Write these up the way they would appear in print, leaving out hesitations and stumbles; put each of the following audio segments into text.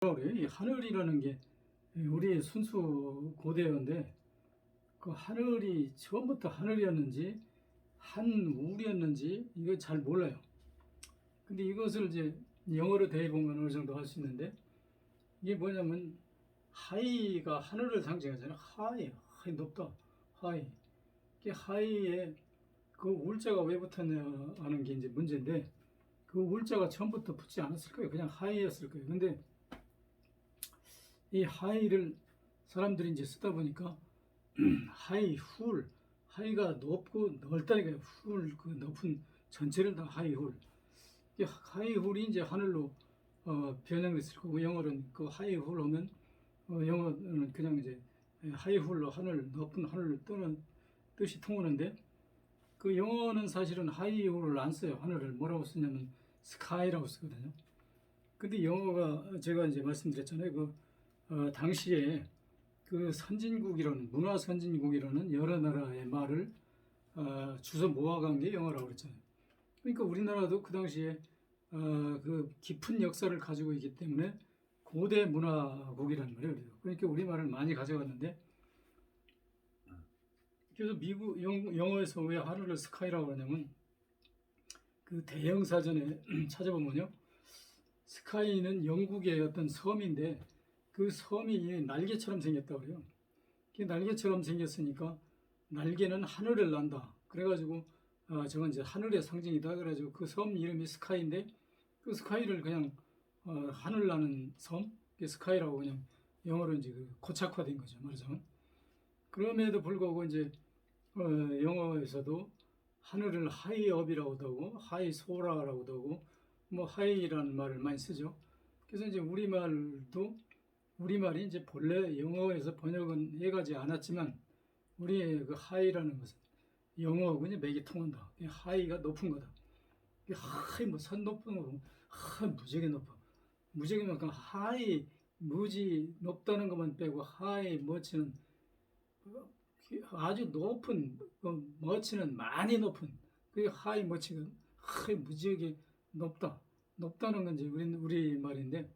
그래요. 이 하늘이라는 게 우리의 순수 고대어인데 그 하늘이 처음부터 하늘이었는지 한울이었는지 이거 잘 몰라요. 근데 이것을 이제 영어로 대입하면 어느 정도 할 수 있는데 이게 뭐냐면 하이가 하늘을 상징하잖아요. 하이 높다. 하이. 이게 하이에 그 울자가 왜 붙었냐 하는 게 이제 문제인데 그 울자가 처음부터 붙지 않았을 거예요. 그냥 하이였을 거예요. 근데 이 하이를 사람들이 이제 쓰다 보니까 하이, 훌, 하이가 높고 넓다니까요. 훌, 그 높은 전체를 다 하이, 훌. 이 하이, 훌이 이제 하늘로 변형됐을 거고 영어로는 그 하이, 훌 하면 영어는 그냥 이제 하이, 훌로 하늘, 높은 하늘을 떠는 뜻이 통하는데 그 영어는 사실은 하이, 훌을 안 써요. 하늘을 뭐라고 쓰냐면 스카이라고 쓰거든요. 근데 영어가 제가 이제 말씀드렸잖아요. 당시에 그 선진국이라는 문화 선진국이라는 여러 나라의 말을 주워 모아간 게 영어라고 그랬잖아요. 그러니까 우리나라도 그 당시에 그 깊은 역사를 가지고 있기 때문에 고대 문화국이라는 말이에요. 그러니까 우리 말을 많이 가져갔는데 그래서 미국 영어에서 왜 하늘을 스카이라고 하냐면 그 대형 사전에 찾아보면요. 스카이는 영국의 어떤 섬인데 그 섬이 날개처럼 생겼다고 그래요. 그 날개처럼 생겼으니까 날개는 하늘을 난다. 그래가지고 저건 이제 하늘의 상징이다. 그래가지고 그 섬 이름이 스카이인데 그 스카이를 그냥 하늘 나는 섬, 스카이라고 그냥 영어로 이제 고착화된 거죠. 말하자면. 그럼에도 불구하고 이제 영어에서도 하늘을 하이업이라고도 하고 하이소라라고도 하고 뭐 하이라는 말을 많이 쓰죠. 그래서 이제 우리말이 이제 본래 영어에서 번역은 해가지 않았지만 우리의 그 하이라는 것은 영어하고 이제 맥이 통한다. 하이가 높은 거다. 하이 뭐 산 높은 거 무지개 높아. 무지개 높아. 하이 무지 높다는 것만 빼고 하이 멋지는 아주 높은 멋지는 많이 높은 그게 하이 멋지가 하이 무지하게 높다는 건 이제 우리 말인데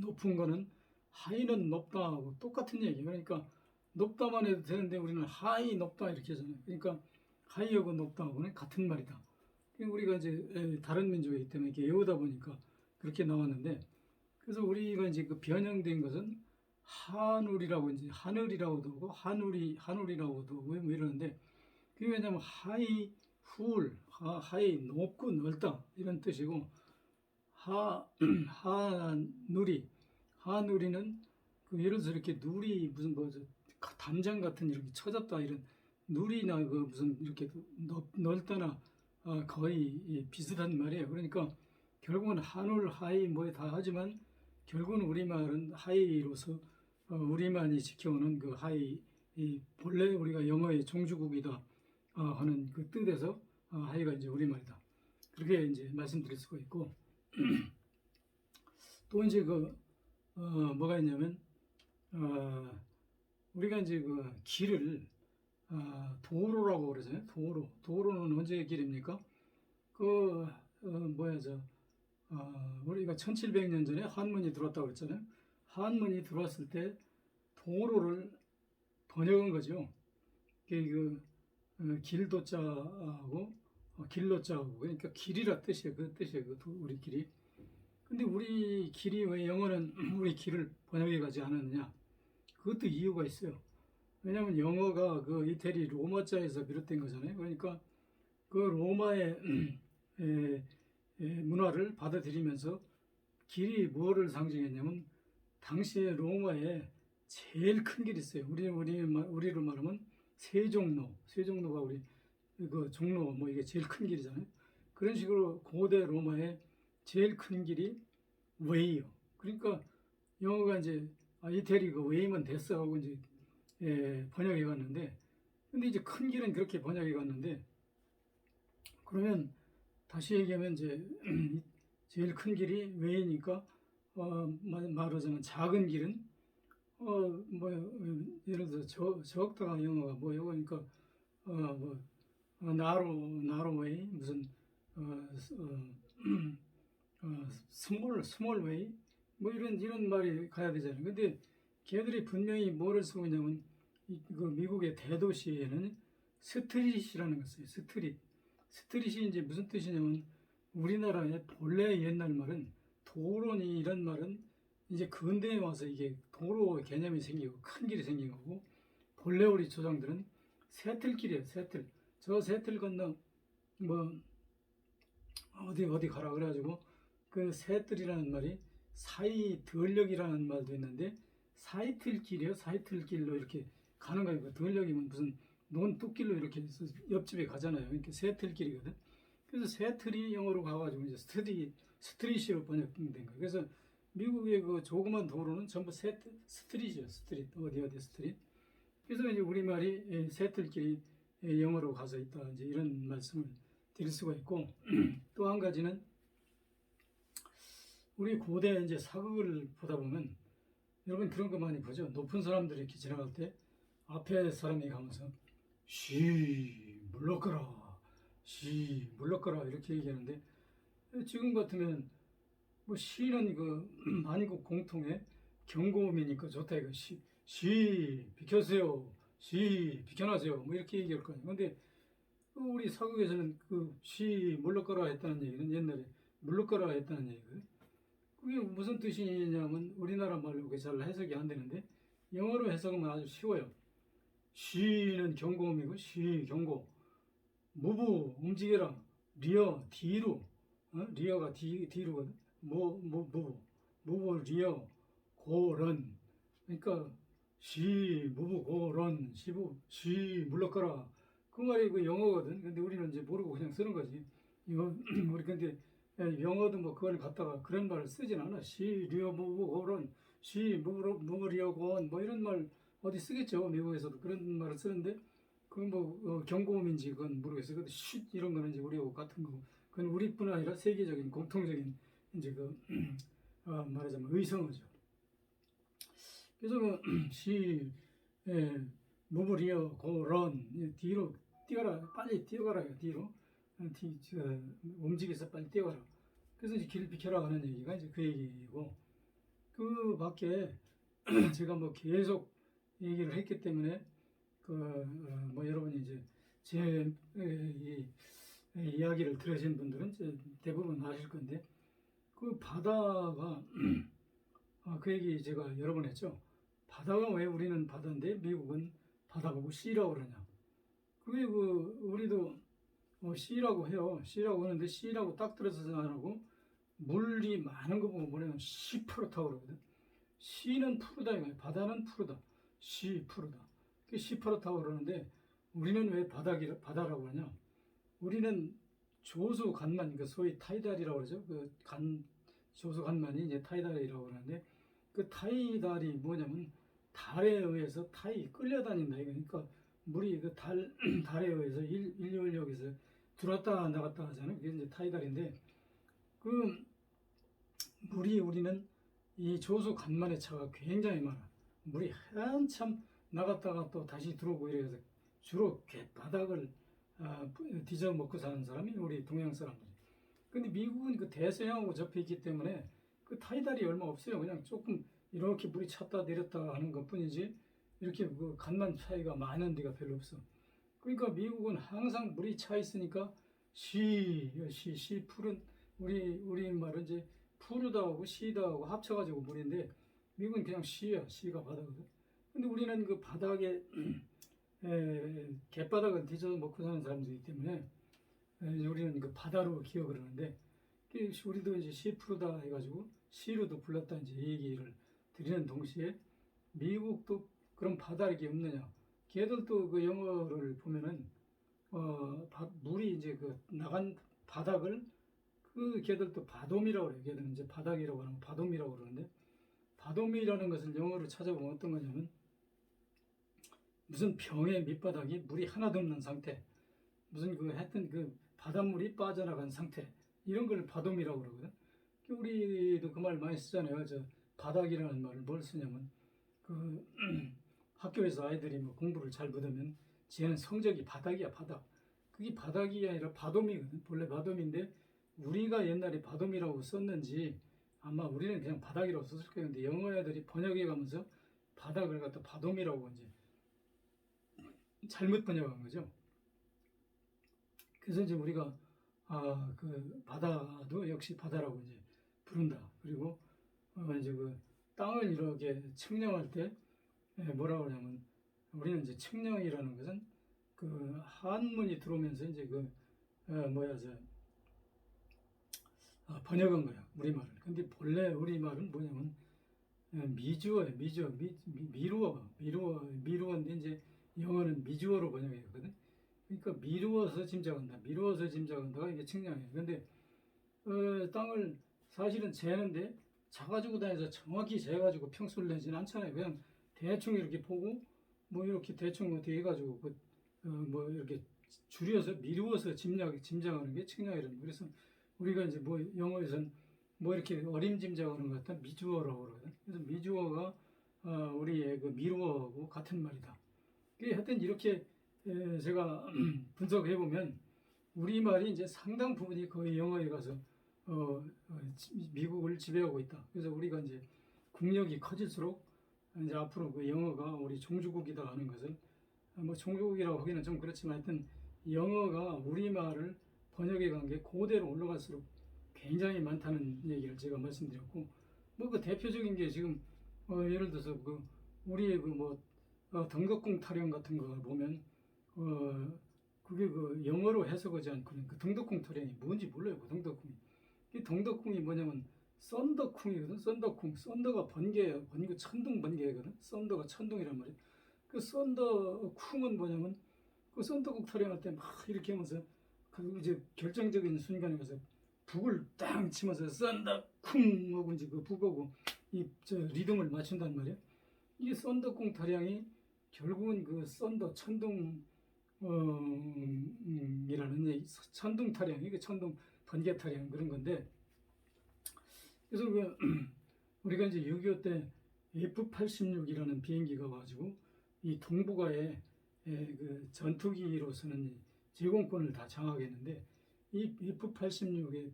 높은 거는 하이는 높다하고 똑같은 얘기. 그러니까 높다만 해도 되는데 우리는 하이 높다 이렇게 하잖아요. 그러니까 하이하고 높다하고는 같은 말이다. 우리가 이제 다른 민족이기 때문에 이렇게 외우다 보니까 그렇게 나왔는데 그래서 우리가 이제 그 변형된 것은 한울이라고 이제 하늘이라고도 하고 한울이라고도 하고 뭐 이러는데 그게 왜냐면 하이 하이 높고 넓다 이런 뜻이고 하누리는 그 예를 들어서 이렇게 누리 무슨 뭐 담장 같은 이렇게 쳐졌다 이런 누리나 그 무슨 이렇게 넓다나 거의 비슷한 말이에요. 그러니까 결국은 한울 하이 뭐 다 하지만 결국은 우리말은 하이로서 우리만이 지켜오는 그 하이 본래 우리가 영어의 종주국이다 하는 그 뜻에서 하이가 이제 우리말이다. 그렇게 이제 말씀드릴 수가 있고 또 이제 뭐가 있냐면 우리가 이제 그 길을 도로라고 그러잖아요. 도로는 언제 길입니까? 우리가 1700년 전에 한문이 들어왔다고 그랬잖아요. 한문이 들어왔을 때 도로를 번역한 거죠. 길도자하고 길로자하고 그러니까 길이라 뜻이에요. 그 뜻이에요. 우리 길이. 근데 우리 길이 왜 영어는 우리 길을 번역해 가지 않았느냐? 그것도 이유가 있어요. 왜냐하면 영어가 그 이태리 로마자에서 비롯된 거잖아요. 그러니까 그 로마의 문화를 받아들이면서 길이 뭐를 상징했냐면 당시에 로마에 제일 큰 길이 있어요. 우리로 말하면 세종로가 우리 그 종로 뭐 이게 제일 큰 길이잖아요. 그런 식으로 고대 로마의 제일 큰 길이 웨이요. 그러니까 영어가 이제 이태리 그 웨이면 됐어 하고 이제 번역해 갔는데 근데 이제 큰 길은 그렇게 번역해 갔는데 그러면 다시 얘기하면 이제 제일 큰 길이 웨이니까 말하자면 작은 길은 뭐 예를 들어서 적다가 영어가 뭐예요? 그러니까 나로웨이 무슨 스몰 웨이 뭐 이런 말이 가야 되잖아요. 근데 걔들이 분명히 뭐를 쓰고 있냐면 그 미국의 대도시에는 스트릿이라는 거 써요. 스트릿이 이제 무슨 뜻이냐면 우리나라의 본래 옛날 말은 도로니 이런 말은 이제 근대에 와서 이게 도로 개념이 생기고 큰 길이 생긴 거고 본래 우리 조상들은 새틀길이에요. 새틀. 저 새틀 건너 뭐 어디 가라 그래가지고 그 새틀이라는 말이 사이들역이라는 말도 있는데 사이틀길이요. 사이틀길로 이렇게 가는 거예요. 들역이면 무슨 논뚝길로 이렇게 해서 옆집에 가잖아요. 이렇게 새틀길이거든. 그래서 새틀이 영어로 가가지고 이제 스트릿으로 번역된 거예요. 그래서 미국의 그 조그만 도로는 전부 스트릿이에요. 스트릿 어디 스트릿. 그래서 이제 우리말이 새틀길이 영어로 가서 있다 이제 이런 말씀을 드릴 수가 있고 또 한 가지는 우리 고대 이제 사극을 보다 보면 여러분 그런 거 많이 보죠. 높은 사람들이 이렇게 지나갈 때 앞에 사람이 가면서 쉬 물러거라 쉬 물러거라 이렇게 얘기하는데 지금 같으면 뭐 시는 그 만국 공통의 경고음이니까 좋다 이거 시 비켜세요 시 비켜나세요 뭐 이렇게 얘기할 거예요. 근데 우리 사극에서는 그 시 물러거라 했다는 얘기는 옛날에 물러거라 했다는 얘기거든요. 그게 무슨 뜻이냐면 우리나라 말로 그게 잘 해석이 안 되는데 영어로 해석하면 아주 쉬워요. 시는 경고음이고 시 경고 무브 움직여라 리어 뒤로 리어가 뒤로거든. 무브 리어 고런 그러니까 시 무브 고런 시 물러가라 그 말이 그 영어거든. 근데 우리는 이제 모르고 그냥 쓰는 거지. 이거 우리 근데 영어도 뭐 그걸 갖다가 그런 말을 쓰진 않아. 시 리어 무브 고런 시 무브 리어 고런 뭐 이런 말 어디 쓰겠죠. 미국에서도 그런 말을 쓰는데 그건 뭐 경고음인지 그건 모르겠어요. 근데 쉿 이런 거는 이제 우리하고 같은 거고 그건 우리뿐 아니라 세계적인 공통적인 이제 그 말하자면 의성어죠. 그래서 시 무브리어 고런 뒤로 뛰어라 빨리 뛰어가라 뒤로 움직여서 빨리 뛰어가라. 그래서 이제 길 비켜라 하는 얘기가 이제 그 얘기고 그 밖에 제가 뭐 계속 얘기를 했기 때문에 뭐 여러분이 이제 제 이야기를 들으신 분들은 이제 대부분 아실 건데 그 바다가 그 얘기 제가 여러 번 했죠. 바다가 왜 우리는 바다인데 미국은 바다 보고 씨라고 그러냐. 그게 우리도 씨라고 해요. 씨라고 하는데 씨라고 딱 들어서서 안 하고 물이 많은 거 보고 뭐냐면 씨 푸르다고 그러거든. 씨는 푸르다 이거예요. 바다는 푸르다. 씨 푸르다. 그게 씨 푸르다고 그러는데 우리는 왜 바다라고 하냐. 우리는 조수 간만, 그러니까 소위 타이달이라고 그러죠. 조수 간만이 이제 타이달이라고 그러는데 그 타이달이 뭐냐면 달에 의해서 끌려다닌다. 그러니까 물이 그 달에 의해서 인류력에서 들어왔다 나갔다 하잖아요. 그게 이제 타이달인데 그 물이 우리는 이 조수 간만의 차가 굉장히 많아. 물이 한참 나갔다가 또 다시 들어오고 이래서 주로 바닥을 뒤져 먹고 사는 사람이 우리 동양 사람들이. 근데 미국은 그 대서양하고 접해 있기 때문에 그 타이달이 얼마 없어요. 그냥 조금 이렇게 물이 찼다 내렸다 하는 것 뿐이지 이렇게 그 간만 차이가 많은 데가 별로 없어. 그러니까 미국은 항상 물이 차 있으니까 푸른 우리 말은 이제 푸르다하고 시다하고 합쳐가지고 물인데 미국은 그냥 시가 바다거든. 근데 우리는 그 바닥에 갯바닥을 뒤져 먹고 사는 사람들이기 때문에 우리는 그 바다로 기억을 하는데 우리도 이제 시푸르다 해가지고 시로도 불렀다 이제 얘기를 드리는 동시에 미국도 그런 바다력이 없느냐. 걔들도 그 영어를 보면은 물이 이제 그 나간 바닥을 그 걔들도 바돔이라고 그래요. 걔들은 이제 바닥이라고 하는 바돔이라고 그러는데 바돔이라는 것을 영어로 찾아보면 어떤 거냐면 무슨 병의 밑바닥이 물이 하나도 없는 상태, 무슨 하여튼 그 바닷물이 빠져나간 상태 이런 걸 바돔이라고 그러거든. 우리도 그 말 많이 쓰잖아요. 저 바닥이라는 말을 뭘 쓰냐면 그 학교에서 아이들이 뭐 공부를 잘 못하면 쟤는 성적이 바닥이야 바닥. 그게 바닥이 아니라 바돔이거든. 본래 바돔인데 우리가 옛날에 바돔이라고 썼는지 아마 우리는 그냥 바닥이라고 썼을 거예요. 근데 영어 애들이 번역해 가면서 바닥을 갖다 바돔이라고 이제 잘못 번역한 거죠. 그래서 이제 우리가 그 바다도 역시 바다라고 이제 부른다. 그리고 이제 그 땅을 이렇게 측량할 때 뭐라고 하냐면 우리는 이제 측량이라는 것은 그 한문이 들어오면서 이제 그 뭐야 저 번역한 거야 우리말을. 근데 본래 우리말은 뭐냐면 미주어예요. 미루어인데 이제 영어는 미주어로 번역했거든. 그러니까 미루어서 짐작한다가 이게 측량이에요. 근데 땅을 사실은 재는데 자가지고 다녀서 정확히 재가지고 평수를 내지는 않잖아요. 그냥 대충 이렇게 보고 뭐 이렇게 대충 어떻게 해가지고 뭐 이렇게 줄여서 미루어서 짐작하는 게 측량이라는 거예요. 그래서 우리가 이제 뭐 영어에서는 뭐 이렇게 어림짐작하는 것 같다 미주어라고 그러거든. 그래서 미주어가 우리의 그 미루어하고 같은 말이다. 하여튼 이렇게 제가 분석해 보면 우리말이 이제 상당 부분이 거의 영어에 가서 미국을 지배하고 있다. 그래서 우리가 이제 국력이 커질수록 이제 앞으로 그 영어가 우리 종주국이다 하는 것을 뭐 종주국이라고 하기는 좀 그렇지만 하여튼 영어가 우리말을 번역해 간 게 그대로 올라갈수록 굉장히 많다는 얘기를 제가 말씀드렸고 뭐 그 대표적인 게 지금 예를 들어서 그 우리의 그 뭐 등덕궁 타령 같은 거 보면 그게 그 영어로 해석하지 않고 그 등덕궁 타령이 뭔지 몰라요. 그 등덕궁이. 이 등덕궁이 뭐냐면 썬더궁이거든. 썬더가 번개예요. 천둥 번개거든. 썬더가 천둥이란 말이에요. 그 썬더궁은 뭐냐면 그 썬더궁 타령할 때 막 이렇게 하면서 그 이제 결정적인 순간에 가서 북을 딱 치면서 썬더쿵 하고 이제 그 북하고 이 저 리듬을 맞춘단 말이에요. 이 썬더궁 타령이 결국은 그 썬더 천둥 이라는 얘기, 천둥 타령, 이게 천둥 번개 타령 그런 건데, 그래서 우리가 이제 6.25 때 F-86이라는 비행기가 와가지고 이 동북아에 그 전투기로서는 제공권을 다 장악했는데 이 F-86의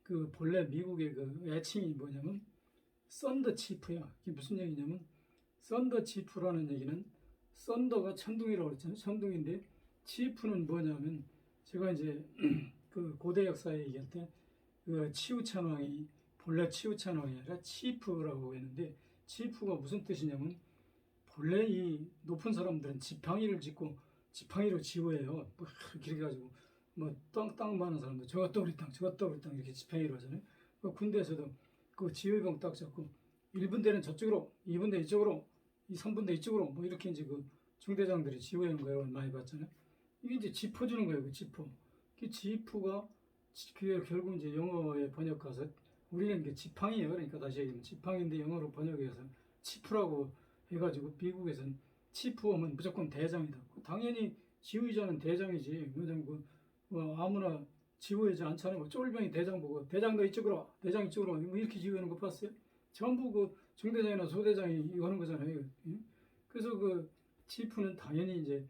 그 본래 미국의 그 애칭이 뭐냐면 썬더 치프야. 이게 무슨 얘기냐면 썬더 치프라는 얘기는 썬더가 천둥이라고 그랬잖아요. 천둥인데 치프는 뭐냐면 제가 이제 그 고대 역사 얘기할 때 그 치우찬 왕이 본래 치우찬 왕이 아니라 치프라고 했는데 치프가 무슨 뜻이냐면 본래 이 높은 사람들은 지팡이를 짚고 지팡이로 지휘해요. 뭐 이렇게 가지고 뭐 땅 많은 사람들 저것도 우리 땅 이렇게 지팡이로 하잖아요. 그 군대에서도 그 지휘봉 딱 잡고 1분대는 저쪽으로 2분대 이쪽으로 3분대 이쪽으로 뭐 이렇게 이제 그 중대장들이 지휘하는 거 여러분 많이 봤잖아요. 이게 이제 짚어주는 거예요. 그 짚어. 그 짚어가 그게 결국 이제 영어에 번역해서 우리는 이게 지팡이에요. 그러니까 다시 얘기하면 지팡이인데 영어로 번역해서 치프라고 해가지고 미국에서는 치프 하면 무조건 대장이다. 당연히 지휘자는 대장이지. 뭐냐면 뭐 아무나 지휘하지 않잖아요. 뭐 쫄병이 대장 보고 대장 너 이쪽으로 와. 대장 이쪽으로 와. 뭐 이렇게 지휘하는 거 봤어요? 전부 그 중대장이나 소대장이 이거 하는 거잖아요. 그래서 그 치프는 당연히 이제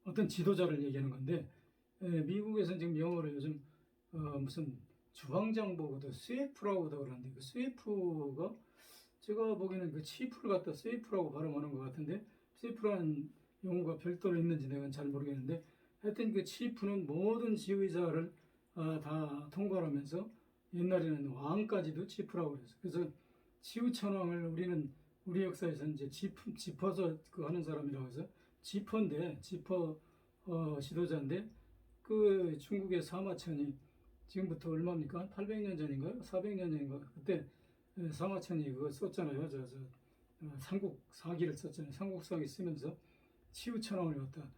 어떤 지도자를 얘기하는 건데 미국에서는 지금 영어로 요즘 무슨 주황장보고도 스웨프라고도 그러는데 그 스웨프가 제가 보기에는 그 치프를 갖다 스웨프라고 발음하는 것 같은데 스웨프라는 용어가 별도로 있는지 내가 잘 모르겠는데 하여튼 그 치프는 모든 지휘자를 다 통괄하면서 옛날에는 왕까지도 치프라고 그랬어요. 그래서 치우천왕을 우리는 우리 역사에서 이제 짚어서 그 하는 사람이라고 해서 지퍼 지도자인데 그 중국의 사마천이 지금부터 얼마입니까? 800년 전인가요? 400년 전인가? 그때 사마천이 그거 썼잖아요. 삼국사기를 썼잖아요. 삼국사기 쓰면서 치우천왕을 갖다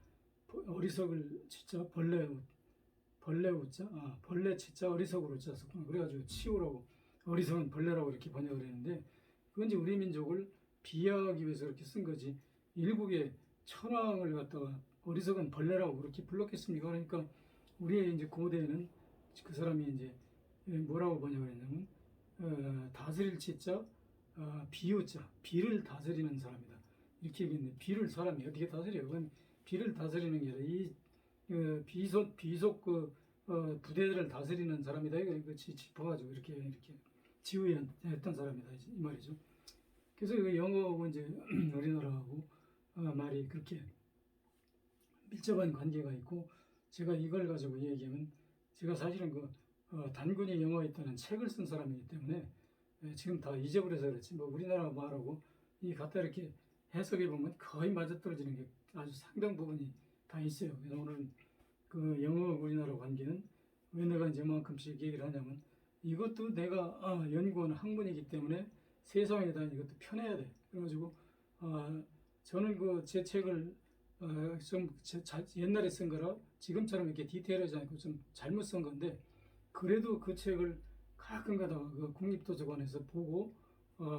어리석을 진짜 벌레 우자 벌레 치자 어리석으로 짰었구나. 그래가지고 치우라고 어리석은 벌레라고 이렇게 번역을 했는데 그건 이제 우리 민족을 비하하기 위해서 이렇게 쓴 거지. 일국의 천황을 갖다가 어리석은 벌레라고 그렇게 불렀겠습니까? 그러니까 우리의 이제 고대에는 그 사람이 이제 뭐라고 번역을 했냐면 다스릴 치자 비유자 비를 다스리는 사람이다 이렇게 얘기했는데 비를 사람이 어떻게 다스려요? 그건 비를 다스리는 게 아니라 이 비속 그 부대를 다스리는 사람이다. 이거 짚어가지고 이렇게 지휘했던 사람이다 이 말이죠. 그래서 그 영어하고 이제 우리나라하고 말이 그렇게 밀접한 관계가 있고, 제가 이걸 가지고 얘기하면 제가 사실은 단군이 영어했다는 책을 쓴 사람이기 때문에 지금 다 잊어버려서 그렇지, 뭐 우리나라 말하고 이 갖다 이렇게 해석해 보면 거의 맞아떨어지는 게 아주 상당 부분이 다 있어요. 그래서 오늘 그 영어 우리나라 관계는 왜 내가 이제 이만큼씩 얘기를 하냐면, 이것도 내가 연구원 학문이기 때문에 세상에다 이것도 편해야 돼. 그래가지고 저는 제 책을 좀 옛날에 쓴 거라 지금처럼 이렇게 디테일하지 않고 좀 잘못 쓴 건데, 그래도 그 책을 가끔 가다가 그 국립도서관에서 보고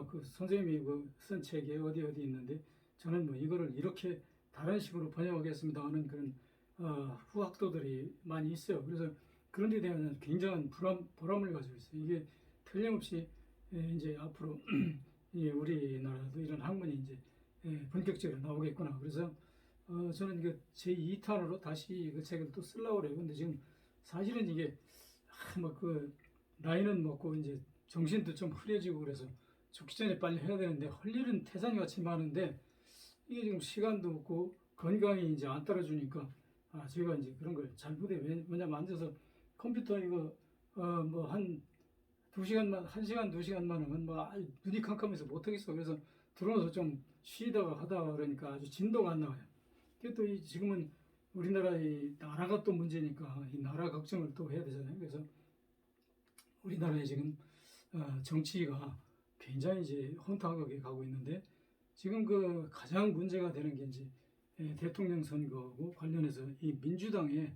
그 선생님이 쓴 책에 어디 있는데, 저는 뭐 이거를 이렇게 다른 식으로 번역하겠습니다 하는 그런 후학도들이 많이 있어요. 그래서 그런 데 대한 굉장한 보람을 가지고 있어요. 이게 틀림없이 이제 앞으로 우리나라도 이런 학문이 이제 본격적으로 나오겠구나. 그래서 저는 제 2탄으로 다시 그 책을 또 쓰려고 그래요. 근데 지금 사실은 이게 나이는 먹고 이제 정신도 좀 흐려지고 그래서 죽기 전에 빨리 해야 되는데, 할 일은 태산같이 많은데 이게 지금 시간도 없고 건강이 이제 안 따라주니까 제가 이제 그런 걸 잘 못해요. 왜냐면 앉아서 컴퓨터 이거 뭐 한 2시간만, 1시간, 2시간만 하면 눈이 캄캄해서 못하겠어. 그래서 들어와서 좀 쉬다가 하다 그러니까 아주 진도가 안 나와요. 또 지금은 우리나라의 나라가 또 문제니까 이 나라 걱정을 또 해야 되잖아요. 그래서 우리나라에 지금 정치가 굉장히 이제 혼탁하게 가고 있는데, 지금 가장 문제가 되는 게 이제 대통령 선거하고 관련해서 이 민주당의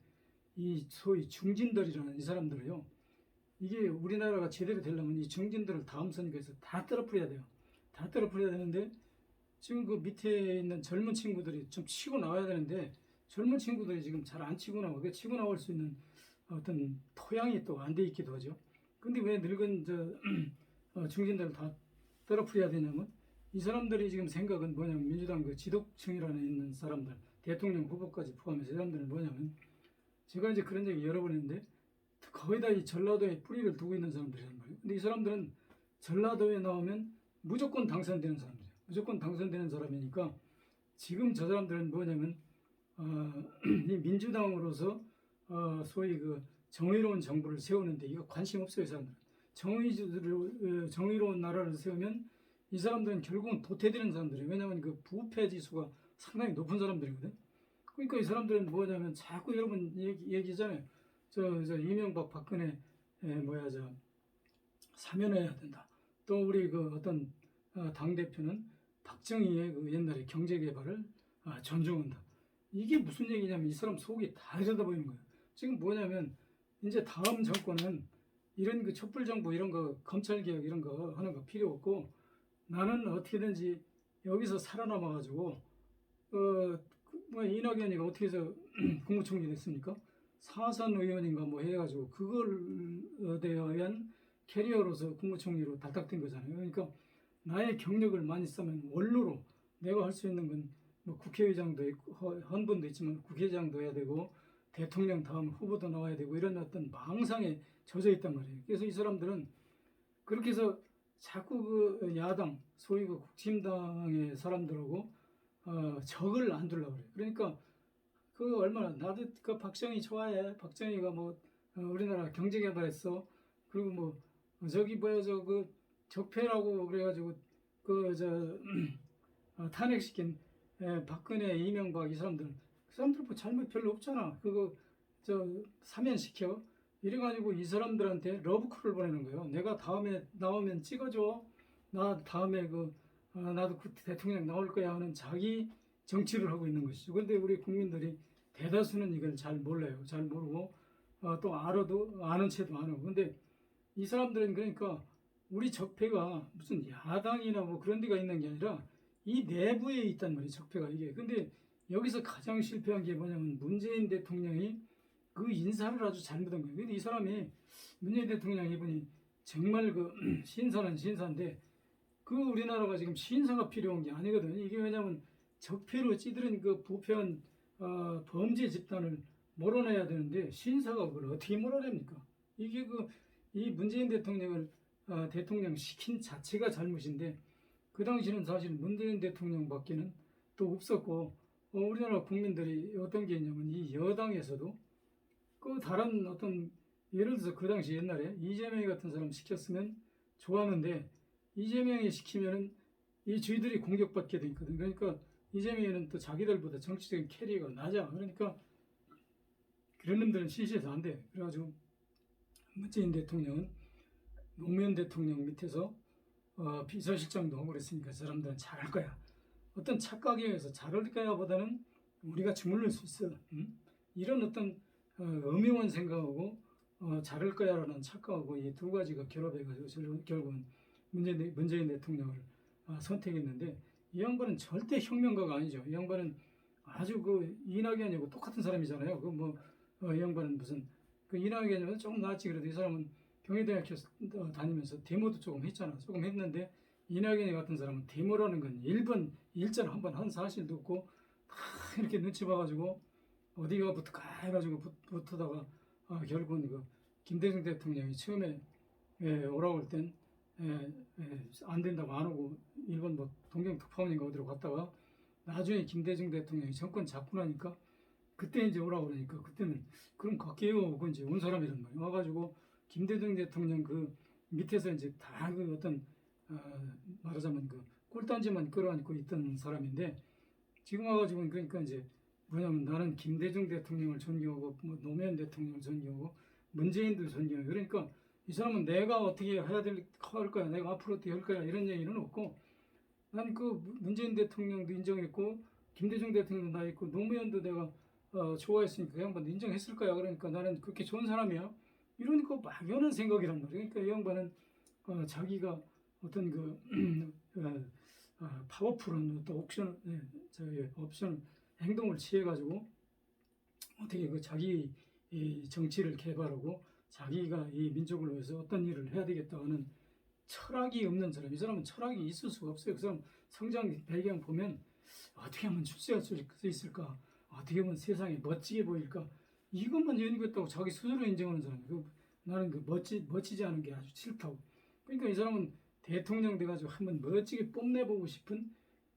이 소위 중진들이라는 이 사람들을요, 이게 우리나라가 제대로 되려면 이 중진들을 다음 선거에서 다 떨어뜨려야 돼요. 다 떨어뜨려야 되는데, 지금 그 밑에 있는 젊은 친구들이 좀 치고 나와야 되는데, 젊은 친구들이 지금 잘 안 치고 나오고, 치고 나올 수 있는 어떤 토양이 또 안 돼 있기도 하죠. 근데 왜 늙은 중진들을 다 떨어뜨려야 되냐면, 이 사람들이 지금 생각은 뭐냐면, 민주당 그 지도층이라는 있는 사람들, 대통령 후보까지 포함해서 이 사람들은 뭐냐면, 제가 이제 그런 얘기 여러 번 했는데, 거의 다 이 전라도에 뿌리를 두고 있는 사람들이란 말이에요. 근데 이 사람들은 전라도에 나오면 무조건 당선되는 사람들이에요. 무조건 당선되는 사람이니까, 지금 저 사람들은 뭐냐면 이 민주당으로서 소위 정의로운 정부를 세우는데 이거 관심 없어요. 이 사람들은 정의로운 나라를 세우면 이 사람들은 결국은 도태되는 사람들이에요. 왜냐하면 부패 지수가 상당히 높은 사람들이거든. 그러니까 이 사람들은 뭐냐면 자꾸 여러분 얘기잖아요. 이명박 박근혜 사면해야 된다. 또 우리 어떤 당 대표는 박정희의 옛날에 경제 개발을 존중한다. 이게 무슨 얘기냐면 이 사람 속이 다 들여다보이는 거예요. 지금 뭐냐면 이제 다음 정권은 이런 촛불 정부 이런 거 검찰 개혁 이런 거 하는 거 필요 없고, 나는 어떻게든지 여기서 살아남아가지고 이낙연이가 어떻게 해서 국무총리 됐습니까? 사선 의원인가 해가지고 그걸 대한 캐리어로서 국무총리로 발탁된 거잖아요. 그러니까 나의 경력을 많이 쌓으면 원로로 내가 할 수 있는 건 국회의장도 있고 헌분도 있지만 국회의장도 해야 되고 대통령 다음 후보도 나와야 되고 이런 어떤 망상에 젖어 있단 말이에요. 그래서 이 사람들은 그렇게 해서 자꾸 야당 소위 국힘당의 사람들하고 적을 안 두려고 그래요. 그러니까 얼마나 나도 박정희 좋아해. 박정희가 우리나라 경제 개발했어. 그리고 적폐라고 그래가지고 탄핵시킨 박근혜, 이명박 이 사람들, 그 사람들 잘못 별로 없잖아. 사면시켜. 이래가지고 이 사람들한테 러브콜을 보내는 거예요. 내가 다음에 나오면 찍어줘. 나 다음에 나도 대통령 나올 거야 하는 자기 정치를 하고 있는 것이죠. 그런데 우리 국민들이 대다수는 이걸 잘 몰라요. 잘 모르고 또 알아도 아는 채도 안 하고. 근데 이 사람들은 그러니까 우리 적폐가 무슨 야당이나 그런 데가 있는 게 아니라 이 내부에 있단 말이에요. 적폐가 이게. 근데 여기서 가장 실패한 게 뭐냐면 문재인 대통령이 그 인사를 아주 잘못한 거예요. 근데 이 사람이 문재인 대통령 이분이 정말 신사는 신사인데 우리나라가 지금 신사가 필요한 게 아니거든요. 이게 왜냐면 적폐로 찌들은 부패한 범죄 집단을 몰아내야 되는데 신사가 그걸 어떻게 몰아냅니까? 이게 이 문재인 대통령을 대통령 시킨 자체가 잘못인데 그 당시는 사실 문재인 대통령밖에는 또 없었고 우리나라 국민들이 어떤 게 있냐면 이 여당에서도 그 다른 어떤 예를 들어서 그 당시 옛날에 이재명 같은 사람 시켰으면 좋았는데 이재명이 시키면은 이 주의들이 공격받게 돼 있거든. 그러니까 이재명은 또 자기들보다 정치적인 캐리어가 낮아. 그러니까 그런 놈들은 시시해서 안 돼. 그래가지고 문재인 대통령은 노무현 대통령 밑에서 비서실장도 하고 그랬으니까 저 사람들은 잘할 거야. 어떤 착각에 의해서 잘할 거야 보다는 우리가 주물를 수 있어. 이런 어떤 음흉한 생각하고 잘할 거야라는 착각하고 이 두 가지가 결합해가지고 결국은 문재인 대통령을 선택했는데 이 양반은 절대 혁명가가 아니죠. 이 양반은 아주 그 이낙연하고 똑같은 사람이잖아요. 이 양반은 무슨 그 이낙연보다 조금 낫지. 그래도 이 사람은 경희대학교 다니면서 데모도 조금 했잖아. 조금 했는데 이낙연 같은 사람은 데모라는 건 1번 일자를 한 번 한 사실도 없고 다 이렇게 눈치 봐가지고 어디가 붙을까 해가지고 붙다가 결국은 그 김대중 대통령이 처음에 오라고 할 땐 안 된다고 안 오고 일본 뭐 동경 특파원인가 어디로 갔다가 나중에 김대중 대통령이 정권 잡고 나니까 그때 이제 오라고 그러니까 그때는 그럼 갈게요. 그 이제 온 사람이란 말이야. 와가지고 김대중 대통령 그 밑에서 이제 다 그 어떤 말하자면 그 꿀단지만 끌어안고 있던 사람인데 지금 와가지고 그러니까 이제 뭐냐면 나는 김대중 대통령을 존경하고 뭐 노무현 대통령을 존경하고 문재인도 존경해. 그러니까 이 사람은 내가 어떻게 해야 할 거야, 내가 앞으로 어떻게 할 거야 이런 얘기는 없고 난 그 문재인 대통령도 인정했고 김대중 대통령도 나 있고 노무현도 내가 좋아했으니까 그 양반도 인정했을 거야. 그러니까 나는 그렇게 좋은 사람이야. 이러니까 막연한 생각이란 말이야. 그러니까 이 양반은 자기가 어떤 그 파워풀한 어떤 옵션 행동을 취해가지고 어떻게 그 자기 이 정치를 개발하고 자기가 이 민족을 위해서 어떤 일을 해야 되겠다 하는 철학이 없는 사람. 이 사람은 철학이 있을 수가 없어요. 그 사람 성장 배경 보면 어떻게 하면 출세할 수 있을까? 어떻게 하면 세상에 멋지게 보일까? 이것만 연구했다고 자기 스스로 인정하는 사람이에요. 나는 그 멋지지 않은 게 아주 싫다고. 그러니까 이 사람은 대통령 돼가지고 한번 멋지게 뽐내보고 싶은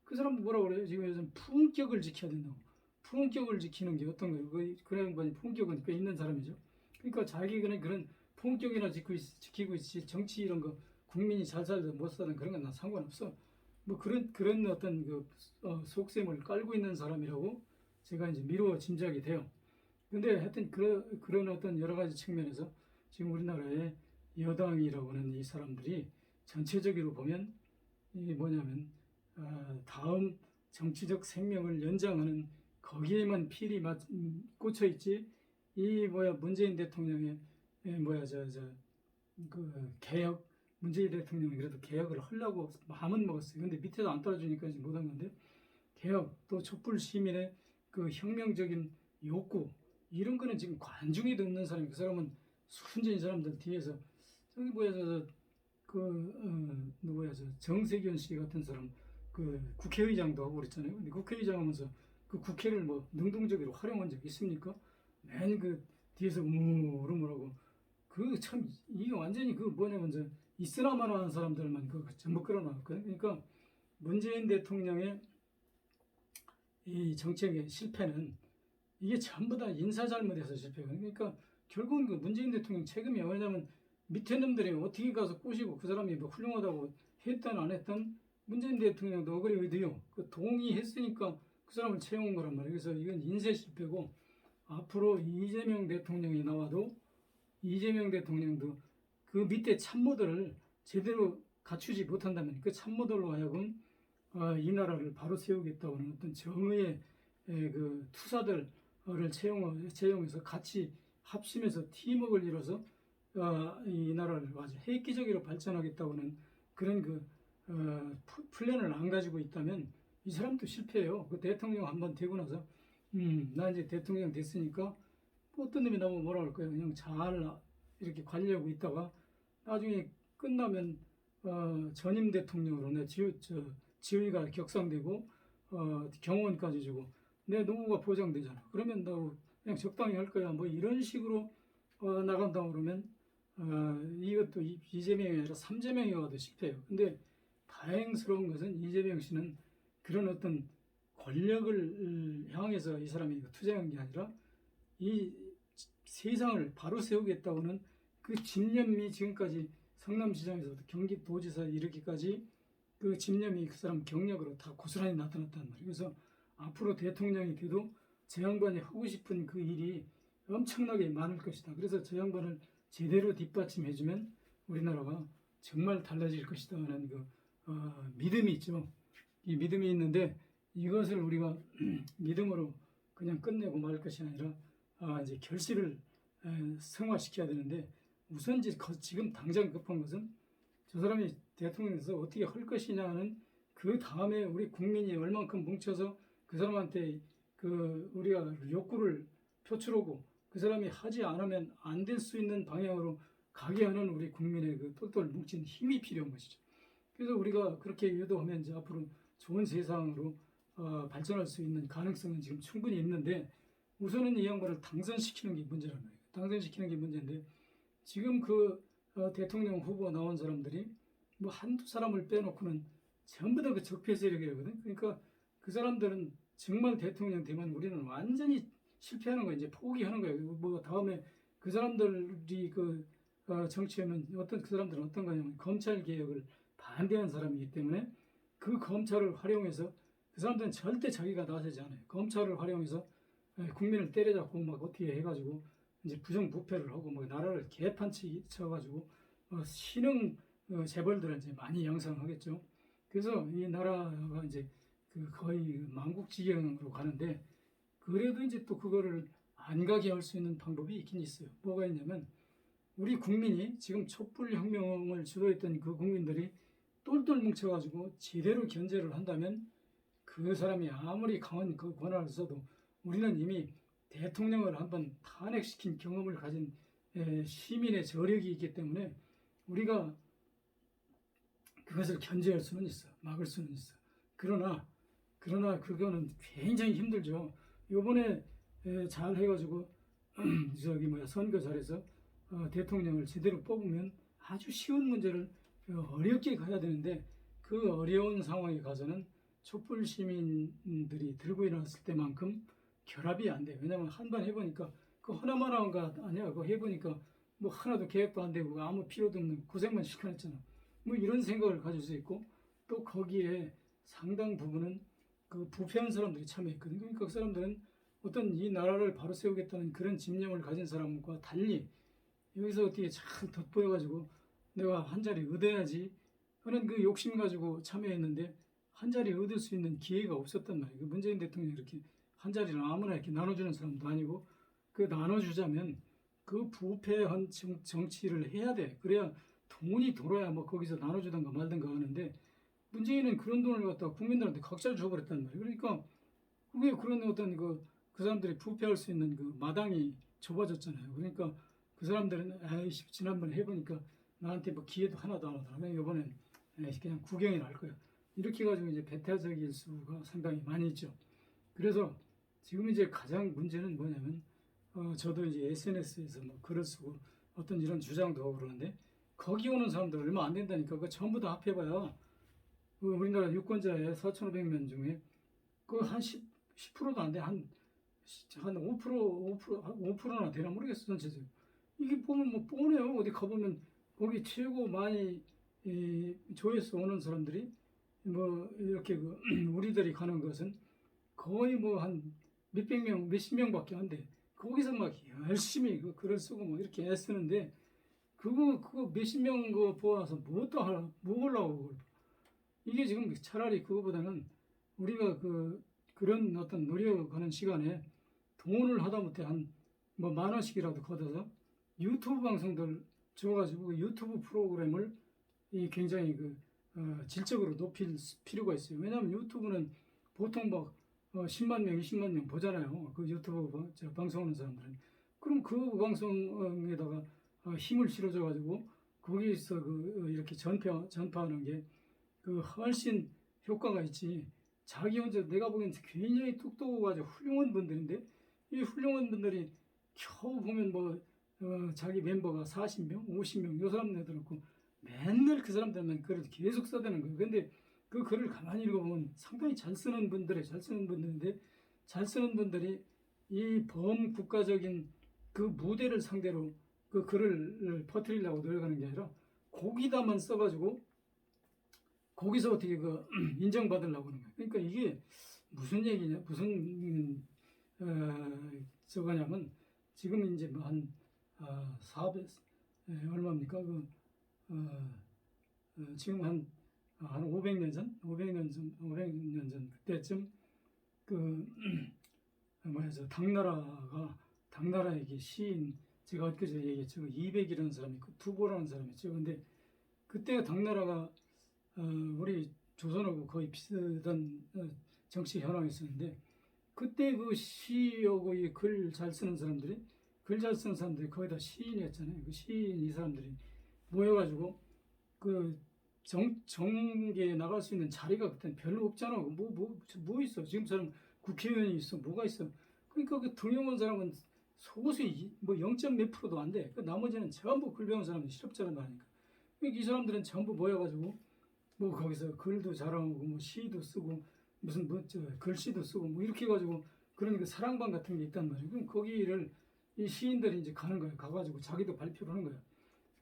그 사람도 뭐라고 그래요? 지금 요즘 품격을 지켜야 된다고. 품격을 지키는 게 어떤 거예요? 그런 건 품격은 꽤 있는 사람이죠. 그러니까 자기 그런 품격이나 지키고 있지 정치 이런 거 국민이 잘 살든 못 살든 그런 건 나 상관없어. 뭐 그런 어떤 속셈을 깔고 있는 사람이라고 제가 이제 미루어 짐작이 돼요. 근데 하여튼 그런 어떤 여러 가지 측면에서 지금 우리나라의 여당이라고 하는 이 사람들이 전체적으로 보면 이게 뭐냐면 다음 정치적 생명을 연장하는 거기에만 필히 꽂혀 있지. 이 문재인 대통령의 그 개혁 문재인 대통령이 그래도 개혁을 하려고 마음은 먹었어요. 근데 밑에서 안 따라주니까 이제 못한 건데 개혁 또 촛불 시민의 그 혁명적인 욕구 이런 거는 지금 관중에도 없는 사람이 그 사람은 순전히 사람들 뒤에서 저기 정세균 씨 같은 사람 그 국회의장도 하고 그랬잖아요. 근데 국회의장 하면서 그 국회를 뭐 능동적으로 활용한 적 있습니까? 맨 그 뒤에서 우르르하고 그 참 이게 완전히 그 뭐냐면 있으나마나 하는 사람들만 그 전부 끌어나왔거든요. 그러니까 문재인 대통령의 이 정책의 실패는 이게 전부 다 인사 잘못에서 실패거든요. 그러니까 결국은 그 문재인 대통령 책임이에요. 왜냐하면 밑에 놈들이 어떻게 가서 꼬시고 그 사람이 뭐 훌륭하다고 했든 안 했든 문재인 대통령도 억울해 의도요. 그 동의했으니까 그 사람을 채용한 거란 말이에요. 그래서 이건 인쇄 실패고 앞으로 이재명 대통령이 나와도 이재명 대통령도 그 밑에 참모들을 제대로 갖추지 못한다면 그 참모들로 하여금 이 나라를 바로 세우겠다고 하는 어떤 정의의 그 투사들을 채용해서 같이 합심해서 팀워크를 이뤄서 이 나라를 아주 획기적으로 발전하겠다고 하는 그런 플랜을 안 가지고 있다면 이 사람도 실패해요. 그 대통령 한번 되고 나서 나 이제 대통령 됐으니까 어떤 놈이 나면 뭐라 할 거예요. 그냥 잘 이렇게 관리하고 있다가 나중에 끝나면 전임 대통령으로 내 지위가 격상되고 경호원까지 주고 내 노후가 보장되잖아. 그러면 너 그냥 적당히 할 거야. 뭐 이런 식으로 나간다고 그러면 이것도 이재명이 아니라 삼재명이 와도 실패해요. 근데 다행스러운 것은 이재명 씨는 그런 어떤 권력을 향해서 이 사람이 투쟁한 게 아니라 이 세상을 바로 세우겠다고는 그 집념이 지금까지 성남시장에서부터 경기도지사 이르기까지 그 집념이 그 사람 경력으로 다 고스란히 나타났단 말이에요. 그래서 앞으로 대통령이 돼도 저 양반이 하고 싶은 그 일이 엄청나게 많을 것이다. 그래서 저 양반을 제대로 뒷받침해주면 우리나라가 정말 달라질 것이다 하는 그 믿음이 있죠. 이 믿음이 있는데 이것을 우리가 믿음으로 그냥 끝내고 말 것이 아니라 이제 결실을 성화시켜야 되는데 우선 지금 당장 급한 것은 저 사람이 대통령에서 어떻게 할 것이냐는 그 다음에 우리 국민이 얼만큼 뭉쳐서 그 사람한테 그 우리가 욕구를 표출하고 그 사람이 하지 않으면 안 될 수 있는 방향으로 가게 하는 우리 국민의 그 똘똘 뭉친 힘이 필요한 것이죠. 그래서 우리가 그렇게 유도하면 이제 앞으로 좋은 세상으로 발전할 수 있는 가능성은 지금 충분히 있는데 우선은 이 양반을 당선시키는 게 문제란 말이에요. 당선시키는 게 문제인데 지금 그 대통령 후보 나온 사람들이 뭐 한두 사람을 빼놓고는 전부 다 그 적폐 세력이거든. 그러니까 그 사람들은 정말 대통령 되면 우리는 완전히 실패하는 거야. 이제 포기하는 거예요. 뭐 다음에 그 사람들이 그 정치하면 그 사람들은 어떤 거냐면 검찰 개혁을 반대하는 사람이기 때문에 그 검찰을 활용해서 그 사람들은 절대 자기가 나서지 않아요. 검찰을 활용해서 국민을 때려잡고 막 어떻게 해가지고 이제 부정부패를 하고 뭐 나라를 개판치 쳐가지고 신흥 재벌들은 이제 많이 양성하겠죠. 그래서 이 나라가 이제 그 거의 망국지경으로 가는데 그래도 이제 또 그거를 안 가게 할 수 있는 방법이 있긴 있어요. 뭐가 있냐면 우리 국민이 지금 촛불혁명을 주도했던 그 국민들이 똘똘 뭉쳐가지고 제대로 견제를 한다면 그 사람이 아무리 강한 그 권한을 써도 우리는 이미 대통령을 한번 탄핵시킨 경험을 가진 시민의 저력이 있기 때문에 우리가 그것을 견제할 수는 있어. 막을 수는 있어. 그러나 그거는 굉장히 힘들죠. 요번에 잘 해가지고 선거 잘해서 대통령을 제대로 뽑으면 아주 쉬운 문제를 어렵게 가야 되는데 그 어려운 상황에 가서는 촛불 시민들이 들고 일어났을 때만큼 결합이 안 돼. 왜냐면 한 번 해보니까 그 하나만 한 거 아니야. 그거 해보니까 뭐 하나도 계획도 안 되고 아무 필요도 없는 고생만 시켜놨잖아. 뭐 이런 생각을 가질 수 있고 또 거기에 상당 부분은 그 부패한 사람들이 참여했거든요. 그러니까 그 사람들은 어떤 이 나라를 바로 세우겠다는 그런 집념을 가진 사람과 달리 여기서 어떻게 잘 덧보여가지고 내가 한 자리 얻어야지 하는 그 욕심 가지고 참여했는데 한 자리 얻을 수 있는 기회가 없었단 말이에요. 문재인 대통령이 이렇게 한 자리를 아무나 이렇게 나눠주는 사람도 아니고 그 나눠주자면 그 부패한 정치를 해야 돼. 그래야 돈이 돌아야 뭐 거기서 나눠주던가 말던가 하는데 문재인은 그런 돈을 갖다가 국민들한테 각자를 줘버렸단 말이에요. 그러니까 그게 그런 어떤 그 사람들이 부패할 수 있는 그 마당이 좁아졌잖아요. 그러니까 그 사람들은 아이씨 지난번에 해보니까 나한테 뭐 기회도 하나도 안 하더라. 이번엔 그냥 구경이나 할 거야. 이렇게 가지고 이제 배타적일 수가 상당히 많이 있죠. 그래서 지금 이제 가장 문제는 뭐냐면 저도 이제 SNS에서 뭐 글을 쓰고 어떤 이런 주장도 하고 그러는데 거기 오는 사람들 얼마 안 된다니까. 그거 전부 다 합해봐야 그 우리나라 유권자의 4,500명 중에 그 한 10%도 안 돼. 한 5%나 되나 모르겠어, 전체적으로. 이게 보면 뭐 뻔해요. 어디 가보면 거기 최고 많이 조회수 오는 사람들이 뭐 이렇게 그 우리들이 가는 것은 거의 뭐 한 몇백 명, 몇십 명밖에 안 돼. 거기서 막 열심히 그 글을 쓰고 뭐 이렇게 애쓰는데 그거 몇십 명 그 보아서 뭐 하려고 그걸. 이게 지금 차라리 그거보다는 우리가 그런 어떤 노력하는 시간에 돈을 하다못해 한 뭐 10,000원씩이라도 걷어서 유튜브 방송들 줘가지고 유튜브 프로그램을 굉장히 질적으로 높일 필요가 있어요. 왜냐하면 유튜브는 보통 막 10만 명, 20만 명 보잖아요. 그 유튜브 방송하는 사람들은. 그럼 그 방송에다가 힘을 실어줘가지고 거기서 이렇게 전파하는 게 훨씬 효과가 있지. 자기 혼자 내가 보기엔 굉장히 똑똑하고 훌륭한 분들인데 이 훌륭한 분들이 겨우 보면 뭐 자기 멤버가 40명, 50명 요 사람 내들었고 맨날 그 사람들만 글을 계속 써대는 거예요. 근데 그 글을 가만히 읽어보면 상당히 잘 쓰는 분들인데 잘 쓰는 분들이 이 범국가적인 그 무대를 상대로 그 글을 퍼뜨리려고 노력하는 게 아니라 거기다만 써가지고 거기서 어떻게 그 인정받으려고 하는 거예요. 그러니까 이게 무슨 얘기냐, 무슨 저거냐면 지금 이제 뭐한 400, 얼마입니까? 지금 한 500년 전, 500년 전 그때쯤 그 뭐야 저 당나라에게 시인 제가 엊그제 얘기했죠. 200이라는 사람이 있고 두보라는 사람이 있죠. 근데 그때 당나라가 우리 조선하고 거의 비슷한 정치 현황이 있었는데 그때 그 시하고 글 잘 쓰는 사람들이 거의 다 시인이었잖아요. 그 시인 이 사람들이 모여가지고 그 정계에 나갈 수 있는 자리가 그때는 별로 없잖아. 뭐 있어? 지금처럼 국회의원이 있어? 뭐가 있어? 그러니까 그 등용한 사람은 소수 뭐 0. 몇 프로도 안 돼. 그 나머지는 전부 글 배운 사람들 실업자란 말이니까. 그러니까 이 사람들은 전부 모여가지고 뭐 거기서 글도 잘하고 뭐 시도 쓰고 무슨 뭐저 글씨도 쓰고 뭐 이렇게 해가지고 그러니까 사랑방 같은 게 있단 말이에요. 그럼 거기를 이 시인들이 이제 가는 거예요. 가가지고 자기도 발표를 하는 거예요.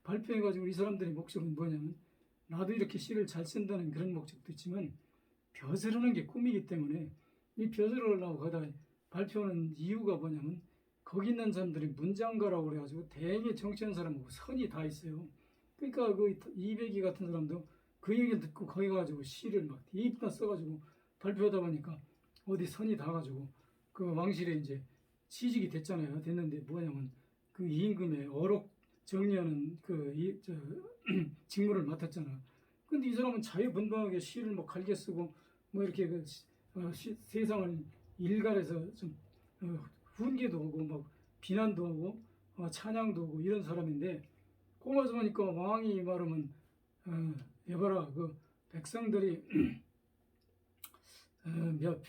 발표해가지고 이 사람들의 목적은 뭐냐면 나도 이렇게 시를 잘 쓴다는 그런 목적도 있지만 벼슬 하는 게 꿈이기 때문에 이 벼슬을 하려고 가다 발표하는 이유가 뭐냐면 거기 있는 사람들이 문장가라고 그래가지고 되게 정치하는 사람하고 선이 다 있어요. 그러니까 그 이백이 같은 사람도 그 얘기를 듣고 거기 가가지고 시를 막 이쁘다 써가지고 발표하다 보니까 어디 선이 닿아가지고 그 왕실에 이제 취직이 됐잖아요. 됐는데 뭐냐면 그 임금의 어록 정리하는 직무를 맡았잖아. 근데 이 사람은 자유분방하게 시를 뭐 갈게 쓰고 뭐 이렇게 세상을 일갈해서 좀 훈계도 하고 막 비난도 하고 찬양도 하고 이런 사람인데 꼬마서 보니까 왕이 말하면 여봐라 그 백성들이